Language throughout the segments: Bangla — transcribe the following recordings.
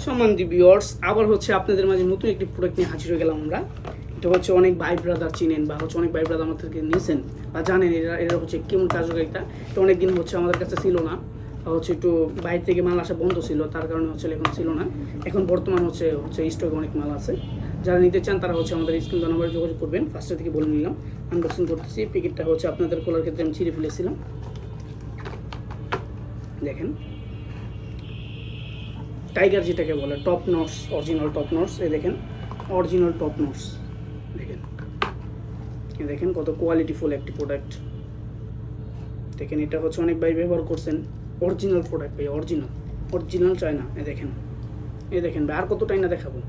সম্মানিত ভিউয়ার্স, আবার হচ্ছে আপনাদের মাঝে নতুন একটি প্রোডাক্ট নিয়ে হাজির হয়ে গেলাম আমরা। এটা হচ্ছে অনেক ভাই ব্রাদার চিনেন বা হচ্ছে অনেক ভাই ব্রাদার আমাদেরকে নিয়েছেন বা জানেন এটা হচ্ছে কেমন কার্যকারিতা। এটা অনেক দিন হচ্ছে আমাদের কাছে ছিল না, হচ্ছে একটু বাইরে থেকে মাল আসা বন্ধ ছিল, তার কারণে হচ্ছে এখন ছিল না। এখন বর্তমান হচ্ছে স্টকে অনেক মাল আছে। যারা নিতে চান তারা হচ্ছে আমাদের স্ক্রিন নাম্বারে যোগাযোগ করবেন। ফার্স্টে থেকে বলে নিলাম, আনবক্সিং করতেছি। প্যাকেটটা হচ্ছে আপনাদের খোলার ক্ষেত্রে আমি ছিঁড়ে ফেলেছিলাম, দেখেন। টাইগার যেটাকে বলে টপ নটস, অরিজিনাল টপ নটস, এই দেখেন অরিজিনাল টপ নটস, দেখেন দেখেন কত কোয়ালিটিফুল একটি প্রোডাক্ট। দেখেন এটা হচ্ছে অনেক ভাই ব্যবহার করছেন, অরিজিনাল প্রোডাক্ট ভাই, অরিজিনাল চাই না। এই দেখেন ভাই, আর কত টাই না দেখাবো।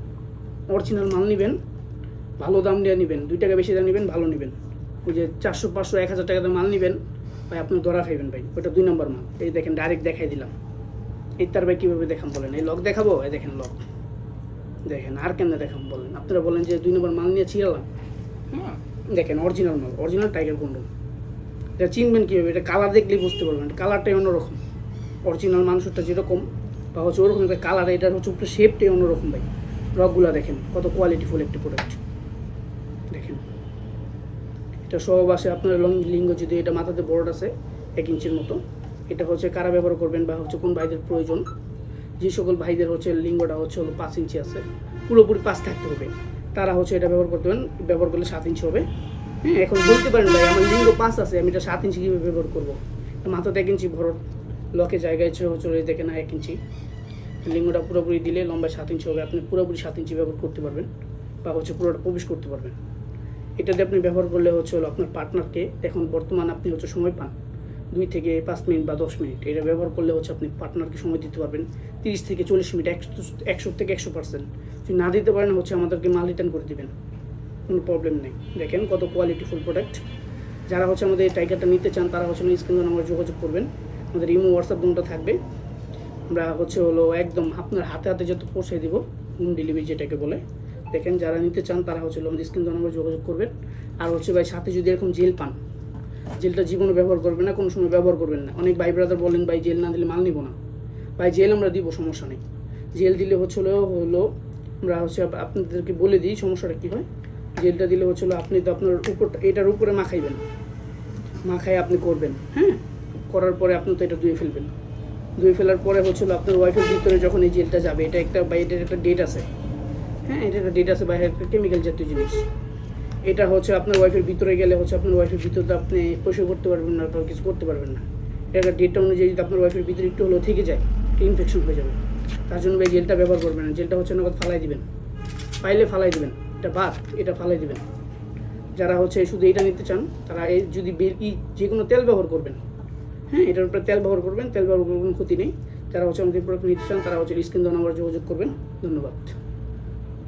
অরিজিনাল মাল নেবেন, ভালো দাম দিয়ে নেবেন, 2 টাকা বেশি দাম নেবেন, ভালো নেবেন। ওই যে 400 500 1000 টাকাতে মাল নেবেন ভাই, আপনি ধরা খাইবেন ভাই, ওইটা 2 নম্বর মাল। এই দেখেন ডাইরেক্ট দেখাই দিলাম। এই তার ভাই কীভাবে দেখাম বলেন? এই লক দেখাবো, এই দেখেন লক, দেখেন আর কেন দেখাম বলেন? আপনারা বলেন যে 2 নম্বর মাল নিয়ে ছিঁড়ালাম। দেখেন অরিজিনাল মাল, অরিজিনাল টাইগার কন্ডম। এটা চিনবেন কীভাবে? এটা কালার দেখলেই বুঝতে পারবেন, কালারটাই অন্যরকম। অরিজিনাল মানুষটা যেরকম বা হচ্ছে ওরকম একটা কালার, এটার হচ্ছে উপরে শেপটাই অন্যরকম ভাই। রকগুলা দেখেন কত কোয়ালিটিফুল একটি প্রোডাক্ট। দেখেন এটা সব আসে আপনার লিঙ্গ, যদি এটা মাথাতে বড় আছে 1 ইঞ্চির মতো। এটা হচ্ছে কারা ব্যবহার করবেন বা হচ্ছে কোন ভাইদের প্রয়োজন? যে সকল ভাইদের হচ্ছে লিঙ্গটা হচ্ছে 5 ইঞ্চি আছে, পুরোপুরি 5 থাকতে হবে, তারা হচ্ছে এটা ব্যবহার করতে পারেন। ব্যবহার করলে 7 ইঞ্চি হবে। হ্যাঁ, এখন বলতে পারেন ভাই আমার লিঙ্গ 5 আছে, আমি এটা 7 ইঞ্চি কীভাবে ব্যবহার করবো? মাথাতে 1 ইঞ্চি ভরট, লকে জায়গায় চলে দেখে না 1 ইঞ্চি। লিঙ্গটা পুরোপুরি দিলে লম্বায় 7 ইঞ্চি হবে, আপনি পুরোপুরি 7 ইঞ্চি ব্যবহার করতে পারবেন বা হচ্ছে পুরোটা প্রবেশ করতে পারবেন। এটাতে আপনি ব্যবহার করলে হচ্ছে আপনার পার্টনারকে, এখন বর্তমান আপনি হচ্ছে সময় পান 2 থেকে 5 মিনিট বা 10 মিনিট, এটা ব্যবহার করলে হচ্ছে আপনি পার্টনারকে সময় দিতে পারবেন 30 থেকে 40 মিনিট, 100 থেকে 100%। যদি না দিতে পারেন হচ্ছে আমাদেরকে মাল রিটার্ন করে দেবেন, কোনো প্রবলেম নেই। দেখেন কত কোয়ালিটিফুল প্রোডাক্ট। যারা হচ্ছে আমাদের এই টাইগারটা নিতে চান তারা হচ্ছে স্ক্রিনে নাম্বারে যোগাযোগ করবেন। আমাদের ইমো হোয়াটসঅ্যাপ দুটো থাকবে। আমরা হচ্ছে একদম আপনার হাতে হাতে যত পৌঁছে দিব, হোম ডেলিভারি যেটাকে বলে। দেখেন যারা নিতে চান তারা হচ্ছে আমাদের স্ক্রিনে নাম্বারে যোগাযোগ করবেন। আর হচ্ছে ভাই সাথে যদি এরকম জেল পান, জেলটা জীবনে ব্যবহার করবেন না, কোনো সময় ব্যবহার করবেন না। অনেক ভাই ব্রাদার বলেন ভাই জেল না দিলে মাল নিব না। ভাই জেল আমরা দিব, সমস্যা নেই। জেল দিলে হচ্ছে আমরা হচ্ছে আপনাদেরকে বলে দিই সমস্যাটা কী হয়। জেলটা দিলে হচ্ছে আপনি তো আপনার উপরটা এটার উপরে মাখাইবেন, মাখাই আপনি করবেন। হ্যাঁ, করার পরে আপনি তো এটা ধুয়ে ফেলবেন। ধুয়ে ফেলার পরে হচ্ছে আপনার ওয়াইফের ভিতরে যখন এই জেলটা যাবে, এটা একটা বা এটার একটা ডেট আছে। হ্যাঁ, এটা একটা ডেট আছে বা একটা কেমিক্যাল জাতীয় জিনিস। এটা হচ্ছে আপনার ওয়াইফের ভিতরে গেলে হচ্ছে আপনার ওয়াইফের ভিতরে আপনি পরিষ্কার করতে পারবেন না বা কিছু করতে পারবেন না। এটা ডেটটা অনুযায়ী যদি আপনার ওয়াইফের ভিতরে একটু হলেও থেকে যায়, ইনফেকশন হয়ে যাবে। তার জন্য ভাই জেলটা ব্যবহার করবেন না। জেলটা হচ্ছে নগদ ফালাই দিবেন, পাইলে ফালাই দিবেন, এটা বাদ, এটা ফালাই দিবেন। যারা হচ্ছে শুধু এটা নিতে চান তারা এই যদি যে কোনো তেল ব্যবহার করবেন। হ্যাঁ, এটার উপরে তেল ব্যবহার করবেন, তেল ব্যবহার করবেন, ক্ষতি নেই। যারা হচ্ছে আমাদের প্রোডাক্ট নিতে চান তারা হচ্ছে স্ক্রিন নাম্বারে যোগাযোগ করবেন। ধন্যবাদ।